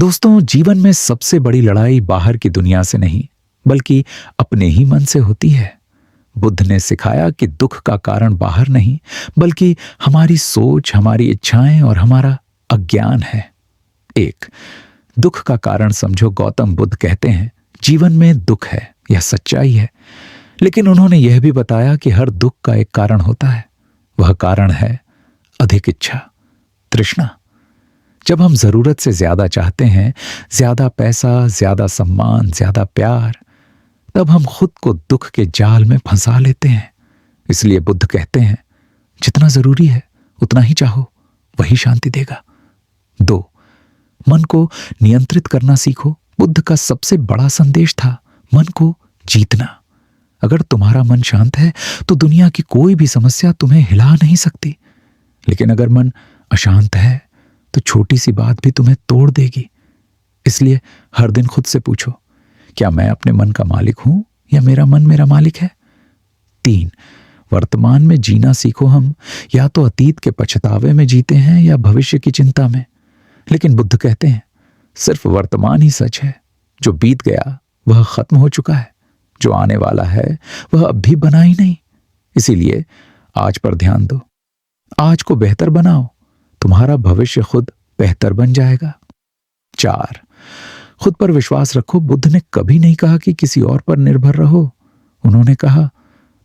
दोस्तों, जीवन में सबसे बड़ी लड़ाई बाहर की दुनिया से नहीं बल्कि अपने ही मन से होती है। बुद्ध ने सिखाया कि दुख का कारण बाहर नहीं बल्कि हमारी सोच, हमारी इच्छाएं और हमारा अज्ञान है। एक दुख का कारण समझो। गौतम बुद्ध कहते हैं जीवन में दुख है, यह सच्चाई है। लेकिन उन्होंने यह भी बताया कि हर दुख का एक कारण होता है। वह कारण है अधिक इच्छा, तृष्णा। जब हम जरूरत से ज्यादा चाहते हैं, ज्यादा पैसा, ज्यादा सम्मान, ज्यादा प्यार, तब हम खुद को दुख के जाल में फंसा लेते हैं। इसलिए बुद्ध कहते हैं जितना जरूरी है उतना ही चाहो, वही शांति देगा। 2 मन को नियंत्रित करना सीखो। बुद्ध का सबसे बड़ा संदेश था मन को जीतना। अगर तुम्हारा मन शांत है तो दुनिया की कोई भी समस्या तुम्हें हिला नहीं सकती। लेकिन अगर मन अशांत है तो छोटी सी बात भी तुम्हें तोड़ देगी। इसलिए हर दिन खुद से पूछो, क्या मैं अपने मन का मालिक हूं या मेरा मन मेरा मालिक है? 3 वर्तमान में जीना सीखो। हम या तो अतीत के पछतावे में जीते हैं या भविष्य की चिंता में। लेकिन बुद्ध कहते हैं सिर्फ वर्तमान ही सच है। जो बीत गया वह खत्म हो चुका है, जो आने वाला है वह अब भी बना ही नहीं। इसीलिए आज पर ध्यान दो, आज को बेहतर बनाओ, तुम्हारा भविष्य खुद बेहतर बन जाएगा। 4 खुद पर विश्वास रखो। बुद्ध ने कभी नहीं कहा कि किसी और पर निर्भर रहो। उन्होंने कहा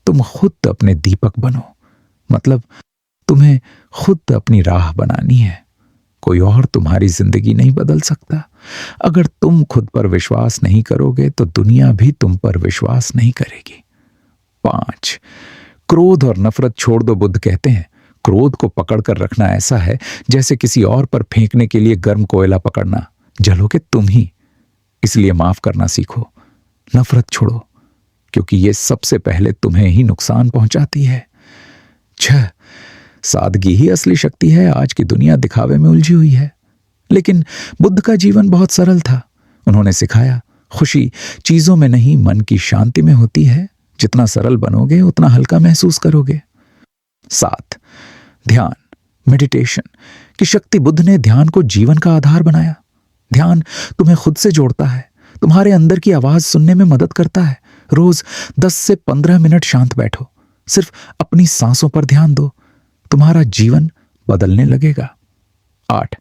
तुम खुद अपने दीपक बनो। मतलब तुम्हें खुद अपनी राह बनानी है। कोई और तुम्हारी जिंदगी नहीं बदल सकता। अगर तुम खुद पर विश्वास नहीं करोगे तो दुनिया भी तुम पर विश्वास नहीं करेगी। 5 क्रोध और नफरत छोड़ दो। बुद्ध कहते हैं क्रोध को पकड़कर रखना ऐसा है जैसे किसी और पर फेंकने के लिए गर्म कोयला पकड़ना। जलोगे तुम ही। इसलिए माफ करना सीखो, नफरत छोड़ो, क्योंकि यह सबसे पहले तुम्हें ही नुकसान पहुंचाती है। 6 सादगी ही असली शक्ति है। आज की दुनिया दिखावे में उलझी हुई है, लेकिन बुद्ध का जीवन बहुत सरल था। उन्होंने सिखाया खुशी चीजों में नहीं मन की शांति में होती है। जितना सरल बनोगे उतना हल्का महसूस करोगे। 7 ध्यान, मेडिटेशन की शक्ति। बुद्ध ने ध्यान को जीवन का आधार बनाया। ध्यान तुम्हें खुद से जोड़ता है, तुम्हारे अंदर की आवाज सुनने में मदद करता है। रोज 10 से 15 मिनट शांत बैठो, सिर्फ अपनी सांसों पर ध्यान दो, तुम्हारा जीवन बदलने लगेगा। 8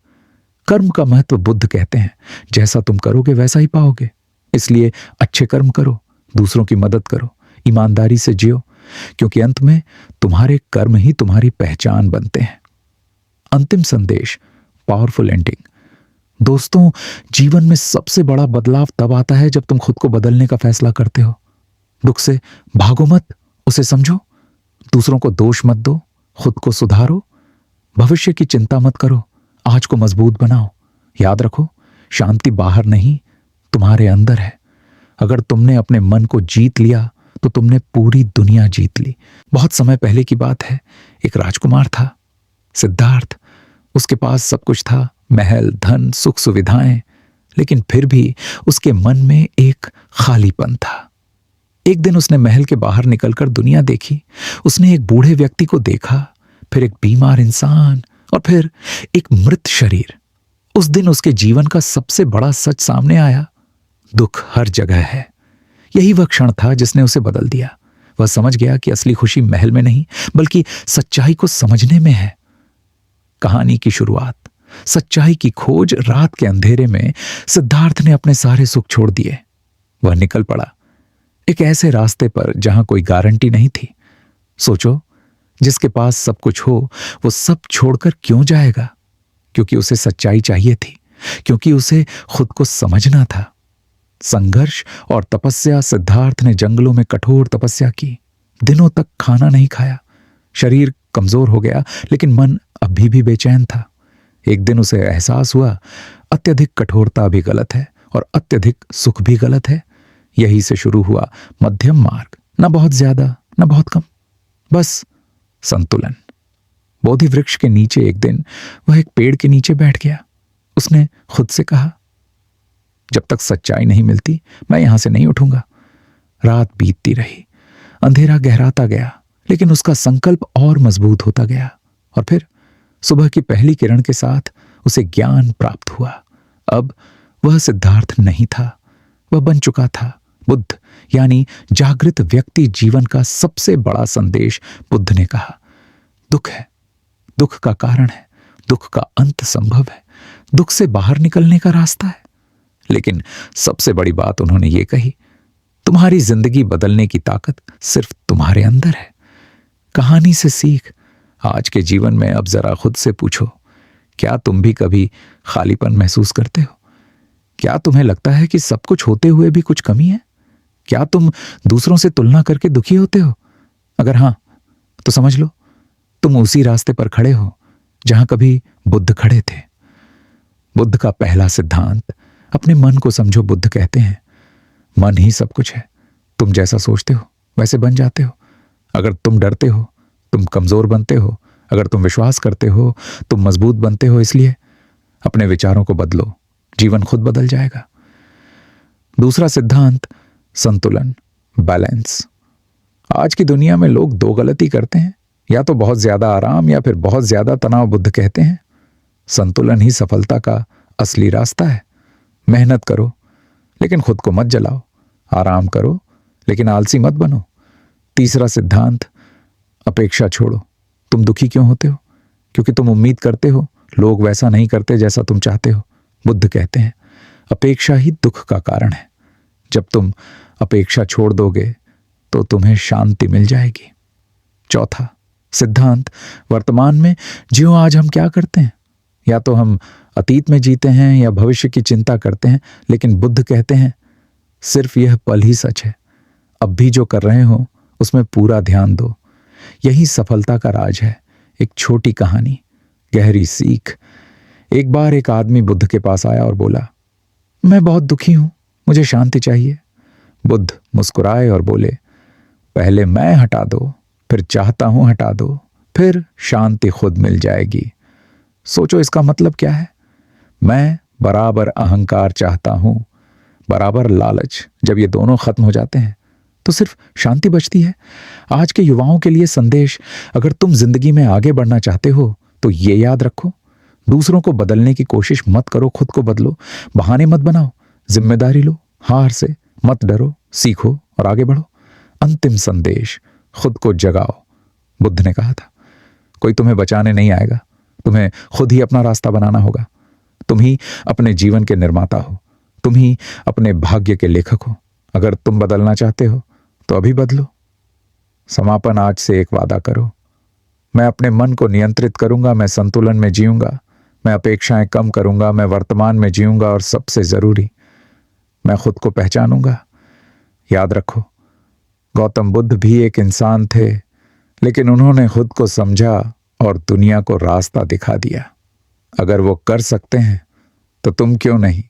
कर्म का महत्व। बुद्ध कहते हैं जैसा तुम करोगे वैसा ही पाओगे। इसलिए अच्छे कर्म करो, दूसरों की मदद करो, ईमानदारी से जियो, क्योंकि अंत में तुम्हारे कर्म ही तुम्हारी पहचान बनते हैं। अंतिम संदेश, पावरफुल एंडिंग। दोस्तों, जीवन में सबसे बड़ा बदलाव तब आता है जब तुम खुद को बदलने का फैसला करते हो। दुख से भागो मत, उसे समझो। दूसरों को दोष मत दो, खुद को सुधारो। भविष्य की चिंता मत करो, आज को मजबूत बनाओ। याद रखो, शांति बाहर नहीं, तुम्हारे अंदर है। अगर तुमने अपने मन को जीत लिया तो तुमने पूरी दुनिया जीत ली। बहुत समय पहले की बात है। एक राजकुमार था, सिद्धार्थ। उसके पास सब कुछ था, महल, धन, सुख सुविधाएं, लेकिन फिर भी उसके मन में एक खालीपन था। एक दिन उसने महल के बाहर निकलकर दुनिया देखी। उसने एक बूढ़े व्यक्ति को देखा, फिर एक बीमार इंसान और फिर एक मृत शरीर। उस दिन उसके जीवन का सबसे बड़ा सच सामने आया। दुख हर जगह है। यही वह क्षण था जिसने उसे बदल दिया। वह समझ गया कि असली खुशी महल में नहीं बल्कि सच्चाई को समझने में है। कहानी की शुरुआत, सच्चाई की खोज। रात के अंधेरे में सिद्धार्थ ने अपने सारे सुख छोड़ दिए। वह निकल पड़ा एक ऐसे रास्ते पर जहां कोई गारंटी नहीं थी। सोचो, जिसके पास सब कुछ हो वो सब छोड़कर क्यों जाएगा? क्योंकि उसे सच्चाई चाहिए थी, क्योंकि उसे खुद को समझना था। संघर्ष और तपस्या। सिद्धार्थ ने जंगलों में कठोर तपस्या की, दिनों तक खाना नहीं खाया। शरीर कमजोर हो गया लेकिन मन अभी भी बेचैन था। एक दिन उसे एहसास हुआ अत्यधिक कठोरता भी गलत है और अत्यधिक सुख भी गलत है। यही से शुरू हुआ मध्यम मार्ग, न बहुत ज्यादा न बहुत कम, बस संतुलन। बोधि वृक्ष के नीचे एक दिन वह एक पेड़ के नीचे बैठ गया। उसने खुद से कहा, जब तक सच्चाई नहीं मिलती मैं यहां से नहीं उठूंगा। रात बीतती रही, अंधेरा गहराता गया, लेकिन उसका संकल्प और मजबूत होता गया। और फिर सुबह की पहली किरण के साथ उसे ज्ञान प्राप्त हुआ। अब वह सिद्धार्थ नहीं था, वह बन चुका था बुद्ध, यानी जागृत व्यक्ति। जीवन का सबसे बड़ा संदेश बुद्ध ने कहा, दुख है, दुख का कारण है, दुख का अंत संभव है, दुख से बाहर निकलने का रास्ता है। लेकिन सबसे बड़ी बात उन्होंने ये कही, तुम्हारी जिंदगी बदलने की ताकत सिर्फ तुम्हारे अंदर है। कहानी से सीख, आज के जीवन में अब जरा खुद से पूछो, क्या तुम भी कभी खालीपन महसूस करते हो? क्या तुम्हें लगता है कि सब कुछ होते हुए भी कुछ कमी है? क्या तुम दूसरों से तुलना करके दुखी होते हो? अगर हां, तो समझ लो तुम उसी रास्ते पर खड़े हो जहां कभी बुद्ध खड़े थे। बुद्ध का पहला सिद्धांत, अपने मन को समझो। बुद्ध कहते हैं, मन ही सब कुछ है। तुम जैसा सोचते हो वैसे बन जाते हो। अगर तुम डरते हो तुम कमजोर बनते हो, अगर तुम विश्वास करते हो तुम मजबूत बनते हो। इसलिए अपने विचारों को बदलो, जीवन खुद बदल जाएगा। दूसरा सिद्धांत, संतुलन, बैलेंस। आज की दुनिया में लोग दो गलती करते हैं, या तो बहुत ज्यादा आराम या फिर बहुत ज्यादा तनाव। बुद्ध कहते हैं, संतुलन ही सफलता का असली रास्ता है। मेहनत करो लेकिन खुद को मत जलाओ, आराम करो लेकिन आलसी मत बनो। तीसरा सिद्धांत, अपेक्षा छोड़ो। तुम दुखी क्यों होते हो? क्योंकि तुम उम्मीद करते हो लोग वैसा नहीं करते जैसा तुम चाहते हो। बुद्ध कहते हैं, अपेक्षा ही दुख का कारण है। जब तुम अपेक्षा छोड़ दोगे तो तुम्हें शांति मिल जाएगी। चौथा सिद्धांत, वर्तमान में जियो। आज हम क्या करते हैं? या तो हम अतीत में जीते हैं या भविष्य की चिंता करते हैं। लेकिन बुद्ध कहते हैं, सिर्फ यह पल ही सच है। अब भी जो कर रहे हो उसमें पूरा ध्यान दो। यही सफलता का राज है। एक छोटी कहानी, गहरी सीख। एक बार एक आदमी बुद्ध के पास आया और बोला, मैं बहुत दुखी हूं, मुझे शांति चाहिए। बुद्ध मुस्कुराए और बोले, पहले मैं हटा दो, फिर चाहता हूं हटा दो, फिर शांति खुद मिल जाएगी। सोचो इसका मतलब क्या है? मैं बराबर अहंकार चाहता हूं, बराबर लालच। जब ये दोनों खत्म हो जाते हैं तो सिर्फ शांति बचती है। आज के युवाओं के लिए संदेश, अगर तुम जिंदगी में आगे बढ़ना चाहते हो तो ये याद रखो, दूसरों को बदलने की कोशिश मत करो, खुद को बदलो। बहाने मत बनाओ, जिम्मेदारी लो, हार से मत डरो, सीखो और आगे बढ़ो। अंतिम संदेश, खुद को जगाओ। बुद्ध ने कहा था, कोई तुम्हें बचाने नहीं आएगा, तुम्हें खुद ही अपना रास्ता बनाना होगा। तुम ही अपने जीवन के निर्माता हो, तुम ही अपने भाग्य के लेखक हो। अगर तुम बदलना चाहते हो तो अभी बदलो। समापन, आज से एक वादा करो, मैं अपने मन को नियंत्रित करूंगा, मैं संतुलन में जीऊंगा, मैं अपेक्षाएं कम करूंगा, मैं वर्तमान में जीऊंगा और सबसे जरूरी, मैं खुद को पहचानूंगा। याद रखो, गौतम बुद्ध भी एक इंसान थे, लेकिन उन्होंने खुद को समझा और दुनिया को रास्ता दिखा दिया। अगर वो कर सकते हैं तो तुम क्यों नहीं?